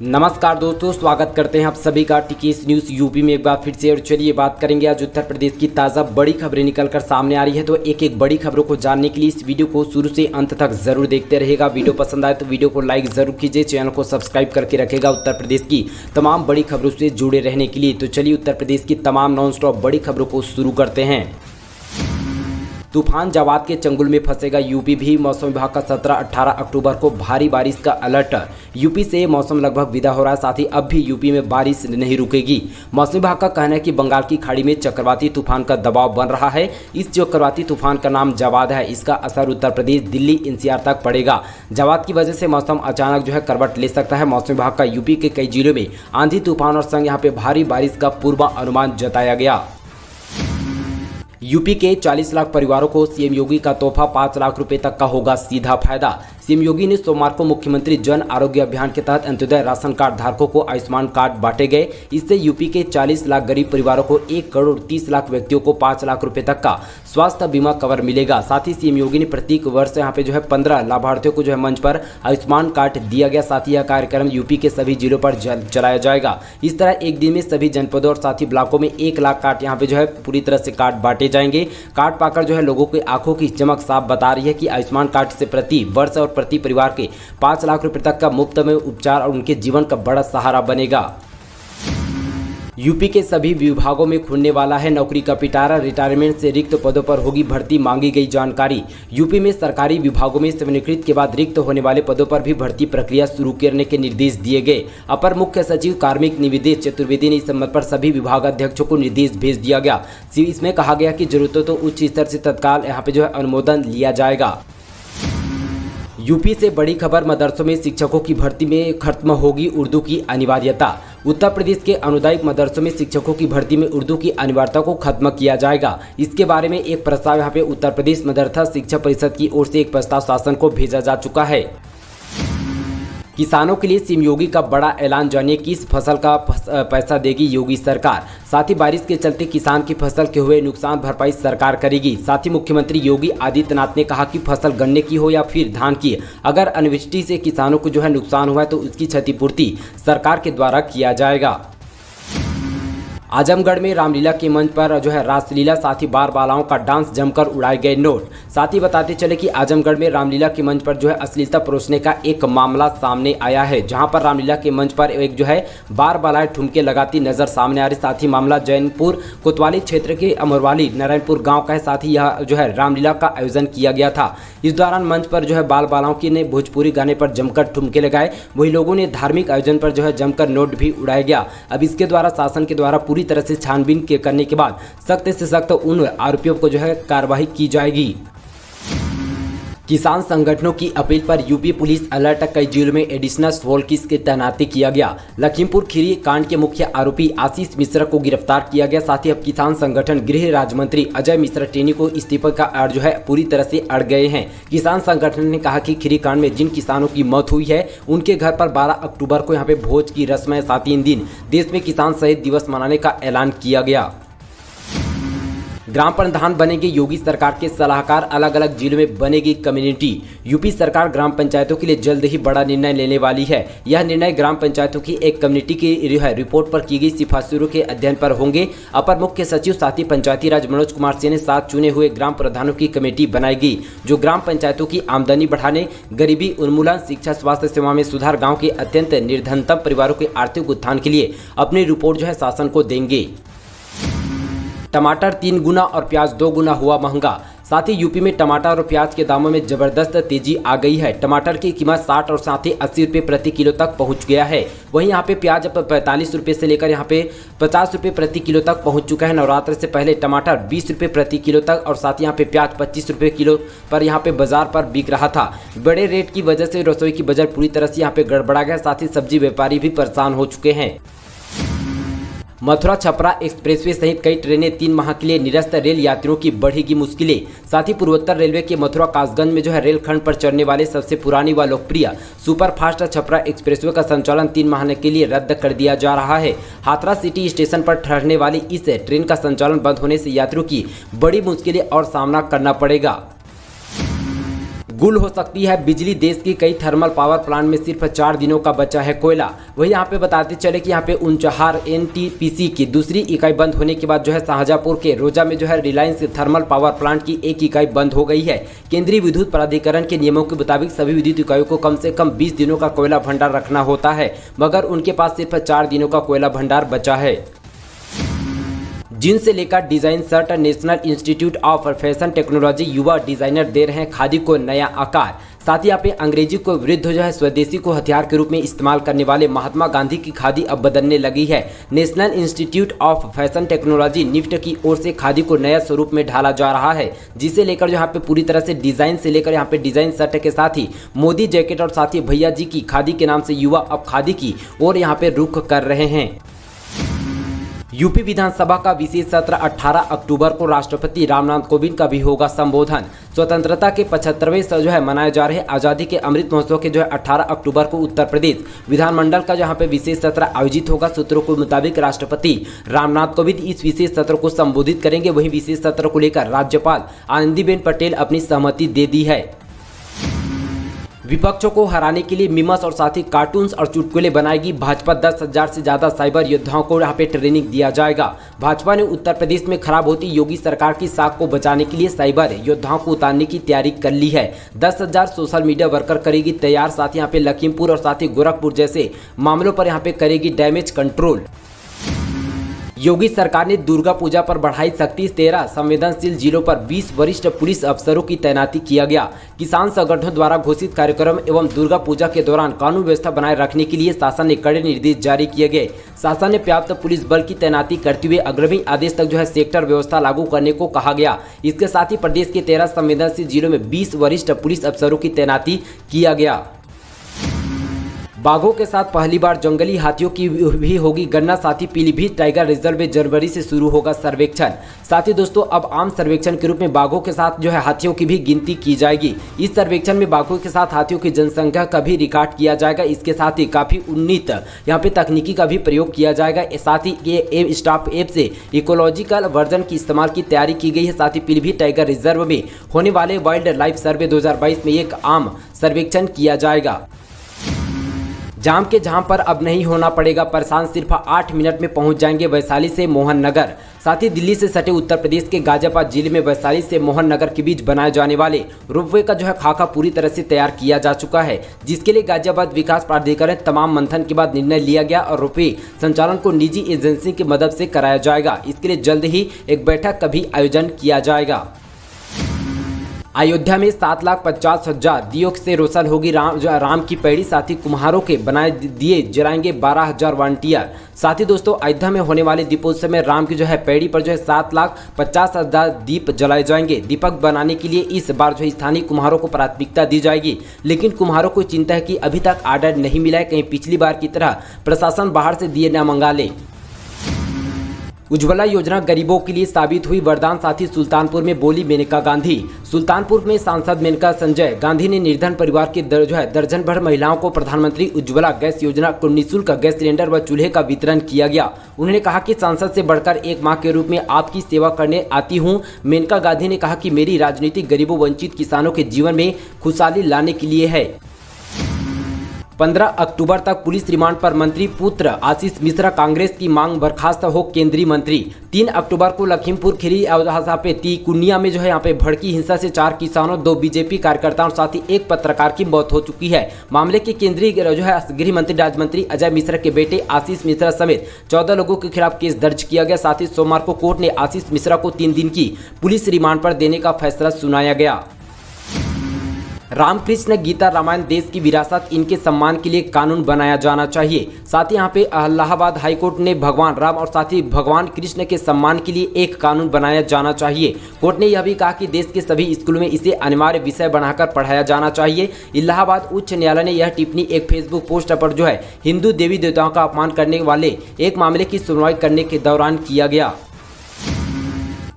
नमस्कार दोस्तों, स्वागत करते हैं आप सभी का टीकेएस न्यूज़ यूपी में एक बार फिर से। और चलिए बात करेंगे आज उत्तर प्रदेश की ताज़ा बड़ी खबरें निकलकर सामने आ रही है। तो एक एक बड़ी खबरों को जानने के लिए इस वीडियो को शुरू से अंत तक जरूर देखते रहेगा। वीडियो पसंद आए तो वीडियो को लाइक जरूर कीजिए, चैनल को सब्सक्राइब करके रखेगा उत्तर प्रदेश की तमाम बड़ी खबरों से जुड़े रहने के लिए। तो चलिए उत्तर प्रदेश की तमाम नॉन स्टॉप बड़ी खबरों को शुरू करते हैं। तूफान जवाद के चंगुल में फंसेगा यूपी भी। मौसम विभाग का 17-18 अक्टूबर को भारी बारिश का अलर्ट। यूपी से मौसम लगभग विदा हो रहा है, साथ ही अब भी यूपी में बारिश नहीं रुकेगी। मौसम विभाग का कहना है कि बंगाल की खाड़ी में चक्रवाती तूफान का दबाव बन रहा है। इस चक्रवाती तूफान का नाम जवाद है। इसका असर उत्तर प्रदेश, दिल्ली, एनसीआर तक पड़ेगा। जवाद की वजह से मौसम अचानक करवट ले सकता है। मौसम विभाग का यूपी के कई जिलों में आंधी तूफान और संग यहाँ पे भारी बारिश का पूर्वानुमान जताया गया। यूपी के 40 लाख परिवारों को सीएम योगी का तोहफा, 5 लाख रुपए तक का होगा सीधा फायदा। सीएम योगी ने सोमवार को मुख्यमंत्री जन आरोग्य अभियान के तहत अंत्योदय राशन कार्ड धारकों को आयुष्मान कार्ड बांटे गए। इससे यूपी के 40 लाख गरीब परिवारों को 1 करोड़ 30 लाख व्यक्तियों को 5 लाख रुपए तक का स्वास्थ्य बीमा कवर मिलेगा। साथ ही सीएम योगी ने प्रत्येक वर्ष यहाँ पे 15 लाभार्थियों को मंच पर आयुष्मान कार्ड दिया गया। साथ ही यह कार्यक्रम यूपी के सभी जिलों पर चलाया जाएगा। इस तरह एक दिन में सभी जनपदों और साथ ही ब्लॉकों में 1 लाख कार्ड यहाँ पे पूरी तरह से कार्ड बांटे जाएंगे। कार्ड पाकर लोगों की आंखों की चमक साफ बता रही है कि आयुष्मान कार्ड से प्रति वर्ष और प्रति परिवार के 5 लाख रुपए तक का मुफ्त में उपचार और उनके जीवन का बड़ा सहारा बनेगा। यूपी के सभी विभागों में खुलने वाला है नौकरी का पिटारा। रिटायरमेंट से रिक्त पदों पर होगी भर्ती, मांगी गई जानकारी। यूपी में सरकारी विभागों में सेवानिवृत्त के बाद रिक्त होने वाले पदों पर भी भर्ती प्रक्रिया शुरू करने के निर्देश दिए गए। अपर मुख्य सचिव कार्मिक निवेदित चतुर्वेदी ने इस संबंध पर सभी विभाग अध्यक्षों को निर्देश भेज दिया गया। इसमें कहा गया कि जरूरत हो तो उच्च स्तर से तत्काल यहाँ पे अनुमोदन लिया जाएगा। यूपी से बड़ी खबर, मदरसों में शिक्षकों की भर्ती में खत्म होगी उर्दू की अनिवार्यता। उत्तर प्रदेश के अनुदायिक मदरसों में शिक्षकों की भर्ती में उर्दू की अनिवार्यता को खत्म किया जाएगा। इसके बारे में एक प्रस्ताव यहाँ पे उत्तर प्रदेश मदरसा शिक्षा परिषद की ओर से एक प्रस्ताव शासन को भेजा जा चुका है। किसानों के लिए सीएम योगी का बड़ा ऐलान, जानिए किस फसल का पैसा देगी योगी सरकार। साथ ही बारिश के चलते किसान की फसल के हुए नुकसान भरपाई सरकार करेगी। साथ ही मुख्यमंत्री योगी आदित्यनाथ ने कहा कि फसल गन्ने की हो या फिर धान की, अगर अनावृष्टि से किसानों को नुकसान हुआ है तो उसकी क्षतिपूर्ति सरकार के द्वारा किया जाएगा। आजमगढ़ में रामलीला के मंच पर रासलीला, साथ ही बार बालाओं का डांस जमकर उड़ाए गए नोट। साथ ही बताते चले कि आजमगढ़ में रामलीला के मंच पर अश्लीलता परोसने का एक मामला सामने आया है, जहां पर रामलीला के मंच पर एक बार बालाएं ठुमके लगाती नजर सामने आ रही। साथ ही मामला जैनपुर कोतवाली क्षेत्र के अमरवाली नारायणपुर गाँव का है। साथ ही यह रामलीला का आयोजन किया गया था। इस दौरान मंच पर बाल बालाओं की ने भोजपुरी गाने पर जमकर ठुमके लगाए। वही लोगों ने धार्मिक आयोजन पर जमकर नोट भी उड़ाया गया। अब इसके द्वारा शासन के द्वारा पूरी तरह से छानबीन करने के बाद सख्त से सख्त उन आरोपियों को कार्रवाई की जाएगी। किसान संगठनों की अपील पर यूपी पुलिस अलर्ट, कई जिलों में एडिशनल फोर्स की तैनाती किया गया। लखीमपुर खीरी कांड के मुख्य आरोपी आशीष मिश्रा को गिरफ्तार किया गया। साथ ही अब किसान संगठन गृह राज्य मंत्री अजय मिश्रा टेनी को इस्तीफे का पूरी तरह से अड़ गए हैं। किसान संगठन ने कहा कि खीरी कांड में जिन किसानों की मौत हुई है उनके घर पर 12 अक्टूबर को यहाँ पे भोज की रस्म है। साथ ही इन दिन देश में किसान शहीद दिवस मनाने का ऐलान किया गया। ग्राम प्रधान बनेंगे योगी सरकार के सलाहकार, अलग अलग जिलों में बनेगी कम्युनिटी। यूपी सरकार ग्राम पंचायतों के लिए जल्द ही बड़ा निर्णय लेने वाली है। यह निर्णय ग्राम पंचायतों की एक कम्युनिटी की रिपोर्ट पर की गई सिफारिशों के अध्ययन पर होंगे। अपर मुख्य सचिव साथ ही पंचायती राज मनोज कुमार सिंह ने 7 चुने हुए ग्राम प्रधानों की कमेटी बनाएगी, जो ग्राम पंचायतों की आमदनी बढ़ाने, गरीबी उन्मूलन, शिक्षा, स्वास्थ्य सेवा में सुधार, गाँव के अत्यंत निर्धनतम परिवारों के आर्थिक उत्थान के लिए अपनी रिपोर्ट शासन को देंगे। टमाटर 3 गुना और प्याज 2 गुना हुआ महंगा। साथ ही यूपी में टमाटर और प्याज के दामों में जबरदस्त तेजी आ गई है। टमाटर की कीमत 60 और साथ ही 80 रुपये प्रति किलो तक पहुंच गया है। वहीं यहाँ पे प्याज 45 रुपये से लेकर यहाँ पे 50 रुपये प्रति किलो तक पहुंच चुका है। नवरात्र से पहले टमाटर 20 रुपये प्रति किलो तक और साथ ही यहाँ पे प्याज 25 रुपये किलो पर यहाँ पे बाजार पर बिक रहा था। बड़े रेट की वजह से रसोई की बजट पूरी तरह से यहाँ पे गड़बड़ा गया। साथ ही सब्जी व्यापारी भी परेशान हो चुके हैं। मथुरा छपरा एक्सप्रेसवे सहित कई ट्रेनें 3 माह के लिए निरस्त, रेल यात्रियों की बढ़ेगी मुश्किलें। साथ ही पूर्वोत्तर रेलवे के मथुरा कासगंज में रेलखंड पर चलने वाले सबसे पुरानी व लोकप्रिय सुपरफास्ट छपरा एक्सप्रेसवे का संचालन 3 माह के लिए रद्द कर दिया जा रहा है। हाथरा सिटी स्टेशन पर ठहरने वाली इस ट्रेन का संचालन बंद होने से यात्रियों की बड़ी मुश्किलें और सामना करना पड़ेगा। गुल हो सकती है बिजली। देश की कई थर्मल पावर प्लांट में सिर्फ 4 दिनों का बचा है कोयला। वही यहाँ पे बताते चले कि यहाँ पे ऊंचहार एनटीपीसी की दूसरी इकाई बंद होने के बाद जो है शाहजहांपुर के रोजा में जो है रिलायंस थर्मल पावर प्लांट की एक इकाई बंद हो गई है। केंद्रीय विद्युत प्राधिकरण के नियमों के मुताबिक सभी विद्युत इकाइयों को कम से कम 20 दिनों का कोयला भंडार रखना होता है, मगर उनके पास सिर्फ 4 दिनों का कोयला भंडार बचा है। जींस से लेकर design shirt, national Institute of Fashion technology युवा डिजाइनर दे रहे हैं खादी को नया आकार। साथ ही यहाँ पे अंग्रेजी को विरुद्ध जो है स्वदेशी को हथियार के रूप में इस्तेमाल करने वाले महात्मा गांधी की खादी अब बदलने लगी है। National Institute of Fashion Technology NIFT की ओर से खादी को नया स्वरूप में ढाला जा रहा है, जिसे लेकर जो यहाँ पे पूरी तरह से डिजाइन से लेकर यहाँ पे डिजाइन शर्ट के साथ ही मोदी जैकेट और साथ ही भैया जी की खादी के नाम से युवा अब खादी की ओर यहाँ पे रुख कर रहे हैं। यूपी विधानसभा का विशेष सत्र 18 अक्टूबर को राष्ट्रपति रामनाथ कोविंद का भी होगा संबोधन। स्वतंत्रता के 75वें जो है मनाए जा रहे आज़ादी के अमृत महोत्सव के जो है 18 अक्टूबर को उत्तर प्रदेश विधानमंडल का जहां पे विशेष सत्र आयोजित होगा। सूत्रों के मुताबिक राष्ट्रपति रामनाथ कोविंद इस विशेष सत्र को संबोधित करेंगे। वहीं विशेष सत्र को लेकर राज्यपाल आनंदीबेन पटेल अपनी सहमति दे दी है। विपक्षों को हराने के लिए मीम्स और साथ ही कार्टून्स और चुटकुले बनाएगी भाजपा। 10,000 से ज्यादा साइबर योद्धाओं को यहाँ पे ट्रेनिंग दिया जाएगा। भाजपा ने उत्तर प्रदेश में खराब होती योगी सरकार की साख को बचाने के लिए साइबर योद्धाओं को उतारने की तैयारी कर ली है। 10,000 सोशल मीडिया वर्कर करेगी तैयार। साथ ही यहाँ पे लखीमपुर और साथ ही गोरखपुर जैसे मामलों पर यहाँ पे करेगी डैमेज कंट्रोल। योगी सरकार ने दुर्गा पूजा पर बढ़ाई सख्ती। 13 संवेदनशील जिलों पर 20 वरिष्ठ पुलिस अफसरों की तैनाती किया गया। किसान संगठनों द्वारा घोषित कार्यक्रम एवं दुर्गा पूजा के दौरान कानून व्यवस्था बनाए रखने के लिए शासन ने कड़े निर्देश जारी किए गए। शासन ने पर्याप्त पुलिस बल की तैनाती करते हुए अग्रिम आदेश तक जो है सेक्टर व्यवस्था लागू करने को कहा गया। इसके साथ ही प्रदेश के 13 संवेदनशील जिलों में 20 वरिष्ठ पुलिस अफसरों की तैनाती किया गया। बाघों के साथ पहली बार जंगली हाथियों की भी होगी गणना। साथ ही पीलीभीत टाइगर रिजर्व में जनवरी से शुरू होगा सर्वेक्षण। साथ ही दोस्तों अब आम सर्वेक्षण के रूप में बाघों के साथ जो है हाथियों की भी गिनती की जाएगी। इस सर्वेक्षण में बाघों के साथ हाथियों की जनसंख्या का भी रिकॉर्ड किया जाएगा। इसके साथ ही काफी उन्नत यहाँ पे तकनीकी का भी प्रयोग किया जाएगा। साथ ही ये स्टाफ ऐप से इकोलॉजिकल वर्जन की इस्तेमाल की तैयारी की गई है। साथ ही पीलीभीत टाइगर रिजर्व में होने वाले वाइल्ड लाइफ सर्वे 2022 में एक आम सर्वेक्षण किया जाएगा। जाम के जहां पर अब नहीं होना पड़ेगा परेशान, सिर्फ 8 मिनट में पहुंच जाएंगे वैशाली से मोहन नगर। साथ ही दिल्ली से सटे उत्तर प्रदेश के गाजियाबाद जिले में वैशाली से मोहन नगर के बीच बनाए जाने वाले रोपवे का जो है खाका पूरी तरह से तैयार किया जा चुका है, जिसके लिए गाजियाबाद विकास प्राधिकरण तमाम मंथन के बाद निर्णय लिया गया और रोपवे संचालन को निजी एजेंसी की मदद से कराया जाएगा। इसके लिए जल्द ही एक बैठक का भी आयोजन किया जाएगा। अयोध्या में 7,50,000 दियों से रोशन होगी राम की पैड़ी। साथ ही कुम्हारों के बनाए दिए जलाएंगे 12,000 वॉलंटियर। साथ ही दोस्तों अयोध्या में होने वाले दीपोत्सव में राम की जो है पैड़ी पर जो है 7,50,000 दीप जलाए जाएंगे। दीपक बनाने के लिए इस बार जो है स्थानीय कुम्हारों को प्राथमिकता दी जाएगी, लेकिन कुम्हारों को चिंता है कि अभी तक ऑर्डर नहीं मिला है, कहीं पिछली बार की तरह प्रशासन बाहर से दिए न मंगा ले। उज्ज्वला योजना गरीबों के लिए साबित हुई वरदान। साथ ही सुल्तानपुर में बोली मेनका गांधी। सुल्तानपुर में सांसद मेनका संजय गांधी ने निर्धन परिवार के दर्जन भर महिलाओं को प्रधानमंत्री उज्ज्वला गैस योजना को निःशुल्क गैस सिलेंडर व चूल्हे का वितरण किया गया। उन्होंने कहा कि सांसद से बढ़कर एक मां के रूप में आपकी सेवा करने आती हूं। मेनका गांधी ने कहा कि मेरी राजनीति गरीबों वंचित किसानों के जीवन में खुशहाली लाने के लिए है। 15 अक्टूबर तक पुलिस रिमांड पर मंत्री पुत्र आशीष मिश्रा। कांग्रेस की मांग बर्खास्त हो केंद्रीय मंत्री। 3 अक्टूबर को लखीमपुर खीरी पे तीकुनिया में जो है यहाँ पे भड़की हिंसा से 4 किसानों, 2 बीजेपी कार्यकर्ताओं और साथ ही एक पत्रकार की मौत हो चुकी है। मामले के केंद्रीय जो है गृह मंत्री राज्य मंत्री अजय मिश्रा के बेटे आशीष मिश्रा समेत 14 लोगों के खिलाफ केस दर्ज किया गया। साथ ही सोमवार को कोर्ट ने आशीष मिश्रा को 3 दिन की पुलिस रिमांड पर देने का फैसला सुनाया गया। रामकृष्ण गीता रामायण देश की विरासत, इनके सम्मान के लिए कानून बनाया जाना चाहिए। साथ ही यहाँ पे इलाहाबाद हाईकोर्ट ने भगवान राम और साथ ही भगवान कृष्ण के सम्मान के लिए एक कानून बनाया जाना चाहिए। कोर्ट ने यह भी कहा कि देश के सभी स्कूलों में इसे अनिवार्य विषय बनाकर पढ़ाया जाना चाहिए। इलाहाबाद उच्च न्यायालय ने यह टिप्पणी एक फेसबुक पोस्ट पर जो है हिंदू देवी देवताओं का अपमान करने वाले एक मामले की सुनवाई करने के दौरान किया गया।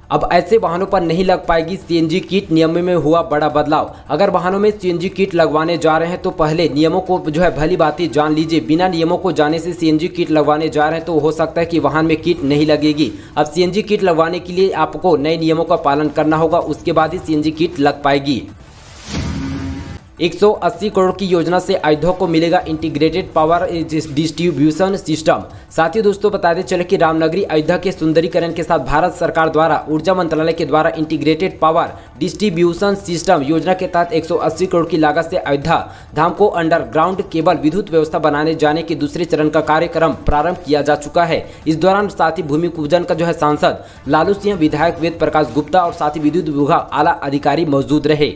अब ऐसे वाहनों पर नहीं लग पाएगी सीएनजी किट, नियमों में हुआ बड़ा बदलाव। अगर वाहनों में सीएनजी किट लगवाने जा रहे हैं तो पहले नियमों को जो है भली भांति जान लीजिए। बिना नियमों को जाने से सीएनजी किट लगवाने जा रहे हैं तो हो सकता है कि वाहन में किट नहीं लगेगी। अब सीएनजी किट लगवाने के लिए आपको नए नियमों का पालन करना होगा, उसके बाद ही सीएनजी किट लग पाएगी। 180 करोड़ की योजना से अयोध्या को मिलेगा इंटीग्रेटेड पावर डिस्ट्रीब्यूशन सिस्टम। साथ ही दोस्तों बता दें चले कि रामनगरी अयोध्या के सुंदरीकरण के साथ भारत सरकार द्वारा ऊर्जा मंत्रालय के द्वारा इंटीग्रेटेड पावर डिस्ट्रीब्यूशन सिस्टम योजना के तहत 180 करोड़ की लागत से अयोध्या धाम को अंडरग्राउंड केबल विद्युत व्यवस्था बनाने जाने के दूसरे चरण का कार्यक्रम प्रारंभ किया जा चुका है। इस दौरान साथ ही भूमि पूजन का सांसद लालू सिंह, विधायक वेद प्रकाश गुप्ता और साथ ही विद्युत विभाग आला अधिकारी मौजूद रहे।